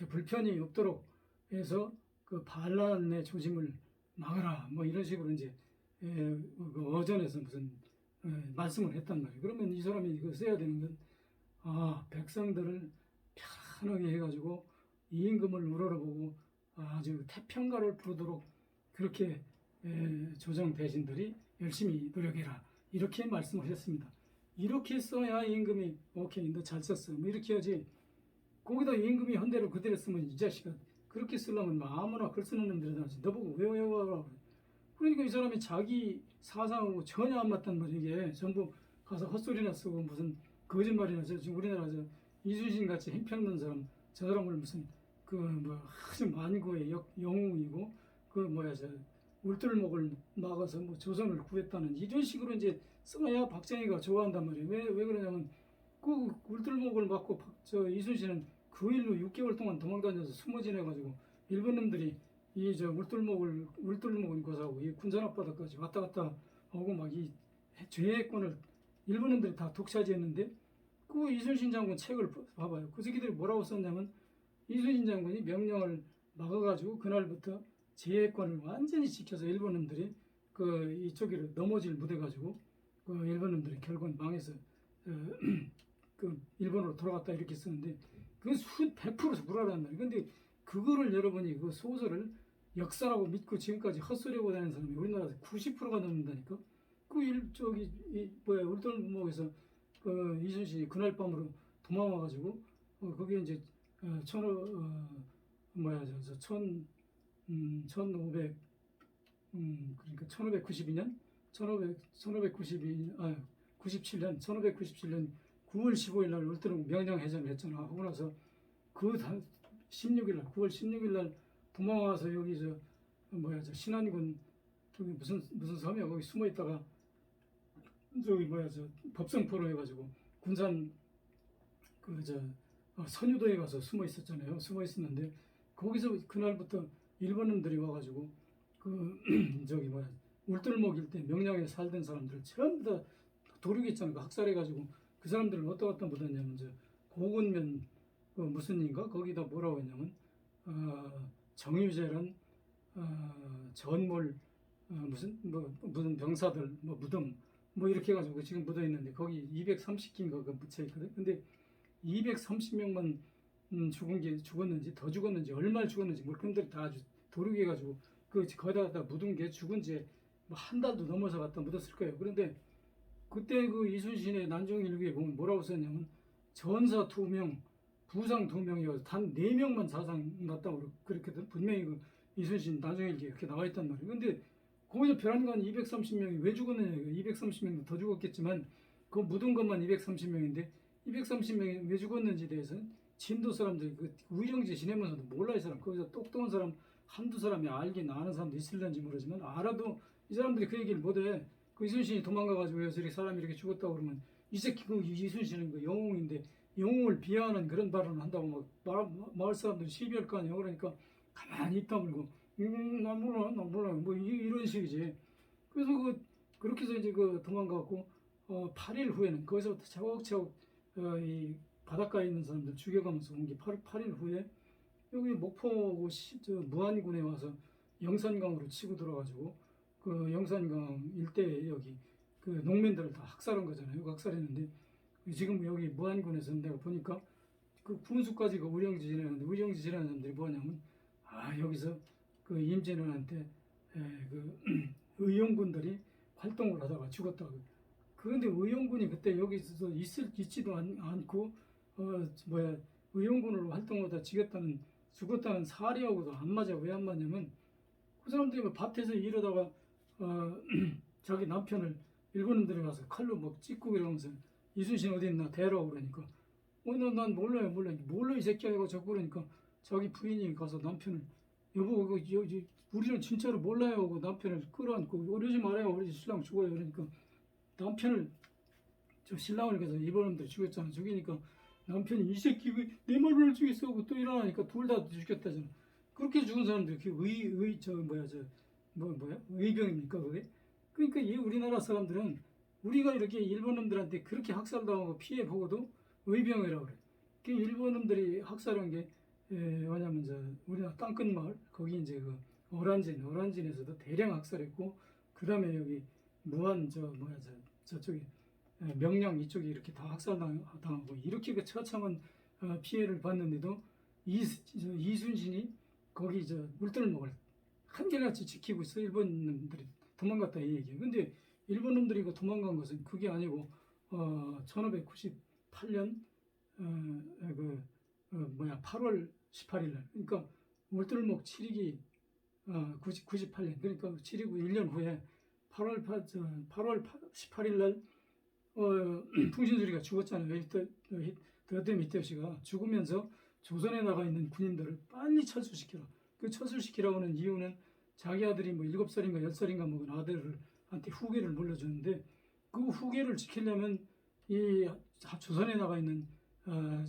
불편이 없도록 해서 그 반란의 조짐을 막아라 뭐 이런 식으로 이제 그 어전에서 무슨 말씀을 했단 말이에요. 그러면 이 사람이 이거 써야 되는 건 백성들을 편하게 해가지고 임금을 우러러보고 아주 태평가를 부르도록 그렇게 조정 대신들이 열심히 노력해라 이렇게 말씀을 했습니다. 이렇게 써야 임금이 오케이 너 잘 썼어 뭐 이렇게 하지. 거기다 임금이 한 대로 그대로 쓰면 이 자식아 그렇게 쓰려면 뭐 아무나 글 쓰는 놈들이 나지 너보고 왜 외워라. 그러니까 이 사람이 자기 사상하고 전혀 안 맞단 말이에요. 이게 전부 가서 헛소리나 쓰고 무슨 거짓말이나 지금 우리나라 이순신 같이 형편없는 사람 저 사람을 무슨 그 뭐 아주 만고의 영웅이고 그 뭐야 저 울들목을 막아서 뭐 조선을 구했다는 이런 식으로 이제 써야 박정희가 좋아한단 말이에요. 왜 그러냐면 그 울들목을 막고 저 이순신은 그 일로 6개월 동안 도망다녀서 숨어 지내가지고 일본 놈들이 이 저 울들목은 고사하고 이 군산 앞바다까지 왔다 갔다 하고 막 이 죄권을 일본 놈들이 다 독차지했는데 그 이순신 장군 책을 봐봐요. 그 새끼들이 뭐라고 썼냐면 이순신 장군이 명령을 막아가지고 그날부터 제해권을 완전히 지켜서 일본 놈들이 그 이쪽으로 넘어질 못해가지고 그 일본 놈들이 결국은 망해서 그 일본으로 돌아갔다 이렇게 쓰는데 그건 100% 불화란 말이에요. 근데 그거를 여러분이 그 소설을 역사라고 믿고 지금까지 헛소리하고 다니는 사람이 우리나라에서 90%가 넘는다니까. 울돌목에서 그 이순신이 그날 밤으로 도망와가지고 거기에 이제 1500 그러니까 1592년 1597년 9월 15일 날 울트론 명령해전을 했잖아. 하고 나서 그 16일 날 9월 16일 날 도망와서 여기 저 신안군 저기 무슨 섬이야 거기 숨어 있다가 저기 법성포로 해가지고 군산 선유도에 가서 숨어 있었잖아요. 숨어 있었는데 거기서 그날부터 일본인들이 와가지고 울들목 일대 명량에 살던 사람들 전부 다 도륙했잖아요. 그 학살해가지고 그 사람들은 어떤 묻었냐면 고군면 무슨인가 거기다 뭐라고 했냐면 정유재란 전몰 무슨 병사들 뭐 무덤 뭐 이렇게 해가지고 지금 묻어 있는데 거기 230개인가 그 묻혀 있거든. 근데 230명만 죽었는지 더 죽었는지 얼마나 죽었는지 물건들이 다 아주 도륙해가지고 그 거기다 묻은 게 죽은 지 뭐 한 달도 넘어서 갖다 묻었을 거예요. 그런데 그때 그 이순신의 난정일기에 보면 뭐라고 썼냐면 전사 2명, 부상 2명이어서 단 4명만 사상 났다고 그렇게 분명히 그 이순신 난정일기에 이렇게 나와 있단 말이에요. 근데 거기서 벼랑간 230명이 왜 죽었느냐, 230명도 더 죽었겠지만 그 묻은 것만 230명인데 230명이 왜 죽었는지에 대해서는 진도 사람들이 그 우령지 지내면서도 몰라. 이 사람 거기서 똑똑한 사람 한두 사람이 알긴 아는 사람도 있을는지 모르지만 알아도 이 사람들이 그 얘기를 못해. 그 이순신이 도망가가지고 여기서 이렇게 사람이 이렇게 죽었다고 그러면 이 새끼 그 이순신은 그 영웅인데 영웅을 비하하는 그런 발언을 한다고 막 마을 사람들이 시비할 거 아니야. 그러니까 가만히 입 다물고 난 몰라 뭐 이런 식이지. 그래서 그렇게 해서 이제 그 도망가고 8일 후에는 거기서부터 차곡차곡 이 바닷가에 있는 사람들 죽여가면서 온 게 8일 후에 여기 목포 무안군에 와서 영산강으로 치고 들어가지고 그 영산강 일대에 여기 그 농민들을 다 학살한 거잖아요. 학살했는데 지금 여기 무안군에서 내가 보니까 그 군수까지가 우령지 지내는데 우령지 지내는 사람들이 뭐냐면 여기서 그 임진왜란때 그 의용군들이 활동을 하다가 죽었다고. 그런데 의용군이 그때 여기서 있지도 않고 의용군으로 활동하다 죽었다는 사례하고도 안 맞아. 왜 안 맞냐면 그 사람들이 밭에서 일하다가 자기 남편을 일본인들이 가서 칼로 막 찢고 이러면서 이순신 어디 있나 대라고 그러니까 난 몰라 이 새끼야 이거 자꾸 그러니까 자기 부인이 가서 남편을 여보 우리는 진짜로 몰라요 하고 남편을 끌어안고 이러지 말아요 우리 신랑 죽어요. 그러니까 남편을 신랑을 가서 일본인들이 죽였잖아. 죽이니까 남편이 이 새끼 왜 내 말을 죽였어 하고 또 일어나니까 둘 다 죽였다잖아. 그렇게 죽은 사람들이 의병입니까 그게? 그러니까 이 우리나라 사람들은 우리가 이렇게 일본놈들한테 그렇게 학살당하고 피해 보고도 의병이라고 그래. 그 일본놈들이 학살한 게 뭐냐면 우리나라 땅끝 마을 거기 이제 그 어란진에서도 대량 학살했고 그 다음에 여기 무안 저쪽에 명량 이쪽에 이렇게 다 학살당하고 이렇게 그 처참한 피해를 봤는데도 이순신이 거기 물들목을 한결같이 지키고 있어. 일본놈들이 도망갔다 이 얘기예요. 근데 일본놈들이 도망간 것은 그게 아니고 1598년 8월 18일 날 그러니까 물들목 7위기 98년 그러니까 7위기 1년 후에 8월 18일 날 풍신수리가 죽었잖아요. 더thêm 히데요시가 죽으면서 조선에 나가 있는 군인들을 빨리 철수시켜라. 그 철수시키라고 하는 이유는 자기 아들이 7살인가 10살인가 먹은 아들한테 후계를 물려주는데 그 후계를 지키려면 이 조선에 나가 있는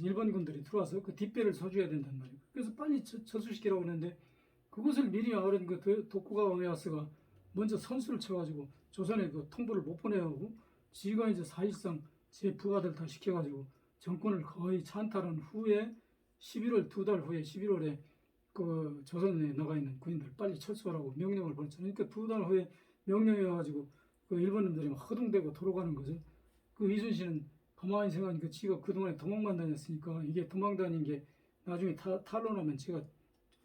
일본군들이 들어와서 그 뒷배를 서줘야 된단 말이에요. 그래서 빨리 철수시키라고 하는데 그것을 미리 알은 그 도쿠가와 오야스가 먼저 선수를 쳐가지고 조선에 그 통보를 못 보내고 지가 이제 사실상 제 부하들 다 시켜가지고 정권을 거의 찬탈한 후에 11월 2달 후에 11월에 그 조선에 나가 있는 군인들 빨리 철수하라고 명령을 보냈잖아요. 그러니까 2달 후에 명령이 와가지고 그 일본인들이 막 허둥대고 돌아가는 거죠. 그 이순신은 가만히 생각하니까 지가 그동안에 도망만 다녔으니까 이게 도망다닌 게 나중에 탄로나면 지가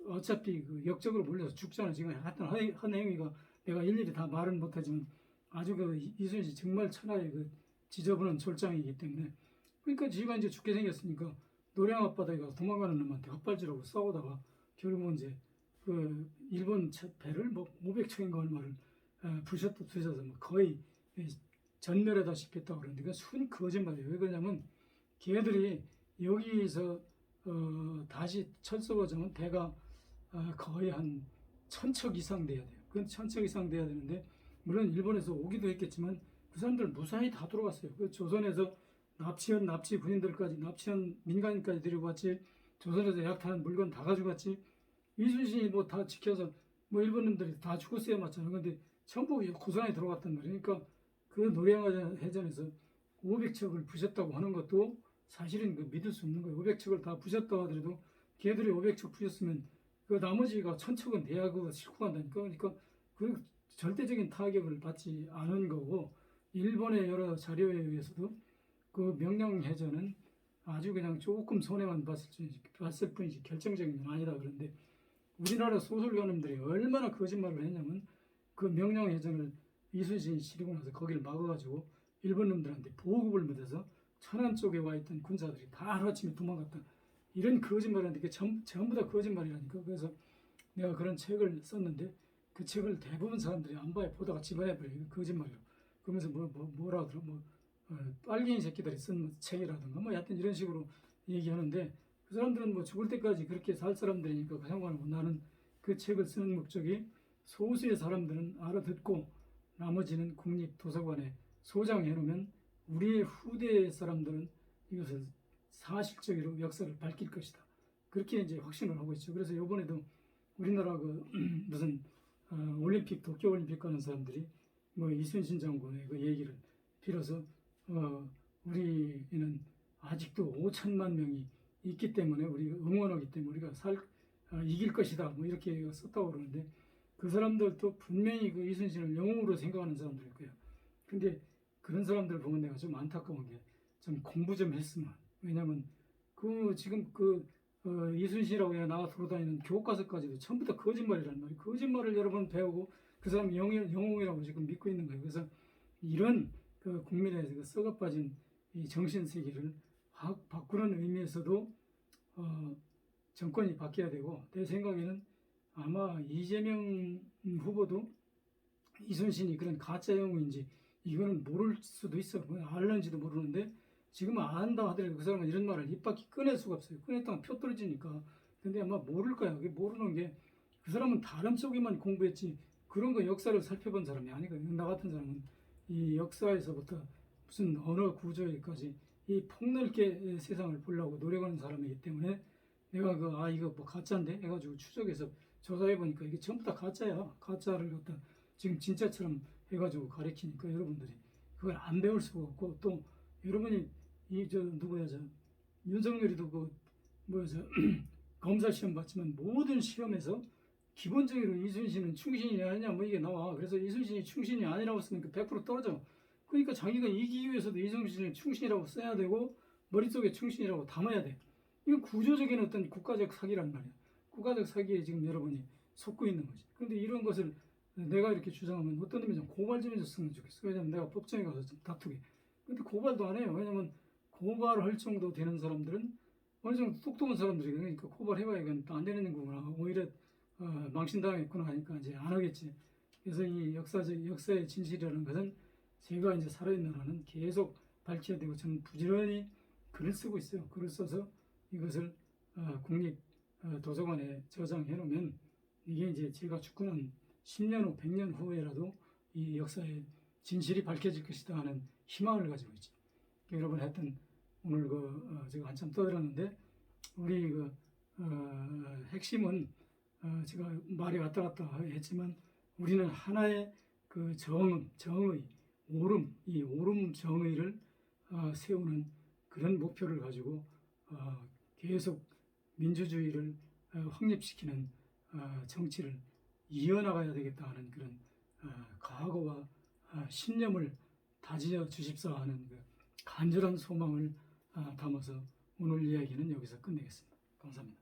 어차피 그 역적으로 몰려서 죽잖아. 지금 하여튼 한 행위가 내가 일일이 다 말은 못하지만 아주 그 이순신 정말 천하의 그 지저분한 졸장이기 때문에 그러니까 지가 이제 죽게 생겼으니까 노량 앞바다에 가서 도망가는 놈한테 헛발질하고 싸우다가 결국은 이제 그 일본 배를 500척인가 얼마를 부셔서 거의 전멸하다시피 했다고 그러는데 그건 순 거짓말이에요. 왜 그러냐면 걔들이 여기서 다시 철수하자면 배가 거의 한 1000척 이상 돼야 돼요. 그건 1000척 이상 돼야 되는데 물론 일본에서 오기도 했겠지만 그 사람들 무사히 다 돌아갔어요. 그 조선에서 납치 군인들까지 납치한 민간인까지 데리고 왔지. 조선에서 약탈한 물건 다 가져갔지. 이순신이 다 지켜서 일본인들이 다 죽었어야 맞잖아. 근데 전부 고산에 들어갔단 말이에요. 그러니까 그 노량해전에서 500척을 부셨다고 하는 것도 사실은 믿을 수 없는 거예요. 500척을 다 부셨다고 하더라도 걔들이 500척 부셨으면 그 나머지가 천척은 대학으로 싣고 간다니까. 그러니까 그 절대적인 타격을 받지 않은 거고, 일본의 여러 자료에 의해서도 그 명령해전은 아주 그냥 조금 손해만 봤을 뿐이지 결정적인 건 아니다 그런데, 우리나라 소설가님들이 얼마나 거짓말을 했냐면, 그 명령해전을 이순신이 치르고 나서 거기를 막아가지고 일본 놈들한테 보급을 못해서 천안 쪽에 와 있던 군사들이 다 하루아침에 도망갔다. 이런 거짓말을 하는데, 전부 다 거짓말이라니까. 그래서 내가 그런 책을 썼는데, 그 책을 대부분 사람들이 안 봐요. 보다가 집어내버려요. 거짓말이로. 그러면서 뭐라 하더라. 빨갱이 새끼들이 쓴 책이라든가 하여튼 이런 식으로 얘기하는데, 그 사람들은 죽을 때까지 그렇게 살 사람들이니까 그 상관없고, 나는 그 책을 쓰는 목적이 소수의 사람들은 알아듣고 나머지는 국립도서관에 소장해 놓으면 우리의 후대 사람들은 이것을 사실적으로 역사를 밝힐 것이다. 그렇게 이제 확신을 하고 있죠. 그래서 이번에도 우리나라 무슨 올림픽, 도쿄올림픽 가는 사람들이 이순신 장군의 그 얘기를 빌어서 우리는 아직도 5천만 명이 있기 때문에 우리가 응원하기 때문에 우리가 이길 것이다. 이렇게 썼다고 그러는데, 그 사람들도 분명히 그 이순신을 영웅으로 생각하는 사람들일 거예요. 근데 그런 사람들 보면 내가 좀 안타까운 게, 좀 공부 좀 했으면. 왜냐면 지금 이순신이라고 나와 돌아다니는 교과서까지도 전부 다 거짓말이란 말이에요. 거짓말을 여러 번 배우고 그 사람 영웅이라고 지금 믿고 있는 거예요. 그래서 이런 국민의 썩어빠진 이 정신세계를 바꾸는 의미에서도 정권이 바뀌어야 되고, 내 생각에는 아마 이재명 후보도 이순신이 그런 가짜 영웅인지 이거는 모를 수도 있어. 알는지도 모르는데, 지금 안다 하더라도 그 사람은 이런 말을 입 밖에 꺼낼 수가 없어요. 꺼냈다가 표 떨어지니까. 근데 아마 모를 거야. 모르는 게, 그 사람은 다른 쪽에만 공부했지 그런 거 역사를 살펴본 사람이 아니거든요. 나 같은 사람은 이 역사에서부터 무슨 언어 구조에까지 이 폭넓게 세상을 보려고 노력하는 사람이기 때문에, 내가 이거 가짜인데 해가지고 추적해서 조사해 보니까 이게 전부 다 가짜야. 가짜를 갖다 지금 진짜처럼 해가지고 가르치니까 여러분들이 그걸 안 배울 수가 없고, 또 여러분이 윤석열이도 검사 시험 봤지만 모든 시험에서 기본적으로 이순신은 충신이 아니냐 이게 나와. 그래서 이순신이 충신이 아니라고 쓰면 100% 떨어져. 그러니까 자기가 이기기 위해서도 이순신을 충신이라고 써야 되고 머릿속에 충신이라고 담아야 돼. 이건 구조적인 어떤 국가적 사기란 말이야. 국가적 사기에 지금 여러분이 속고 있는 거지. 그런데 이런 것을 내가 이렇게 주장하면 어떤 놈이 좀 고발 좀 해줬으면 좋겠어. 왜냐면 내가 법정에 가서 좀 다투게. 근데 고발도 안 해요. 왜냐면 고발할 정도 되는 사람들은 어느 정도 똑똑한 사람들이, 그러니까 고발해봐야 이건 안 되는 거구나. 오히려 망신당했구나 하니까 이제 안 하겠지. 그래서 이 역사의 진실이라는 것은 제가 이제 살아있는 한은 계속 밝혀야 되고, 저는 부지런히 글을 쓰고 있어요. 글을 써서 이것을 국립 도서관에 저장해 놓으면, 이게 이제 제가 죽고 난 10년 후, 100년 후에라도 이 역사의 진실이 밝혀질 것이다 하는 희망을 가지고 있죠. 여러분, 하여튼 오늘 제가 한참 떠들었는데, 우리 핵심은 제가 말이 왔다 갔다 했지만, 우리는 하나의 정의, 이 오름 정의를 세우는 그런 목표를 가지고 계속 민주주의를 확립시키는 정치를 이어나가야 되겠다 하는 그런 각오와 신념을 다지어 주십사 하는 간절한 소망을 담아서 오늘 이야기는 여기서 끝내겠습니다. 감사합니다.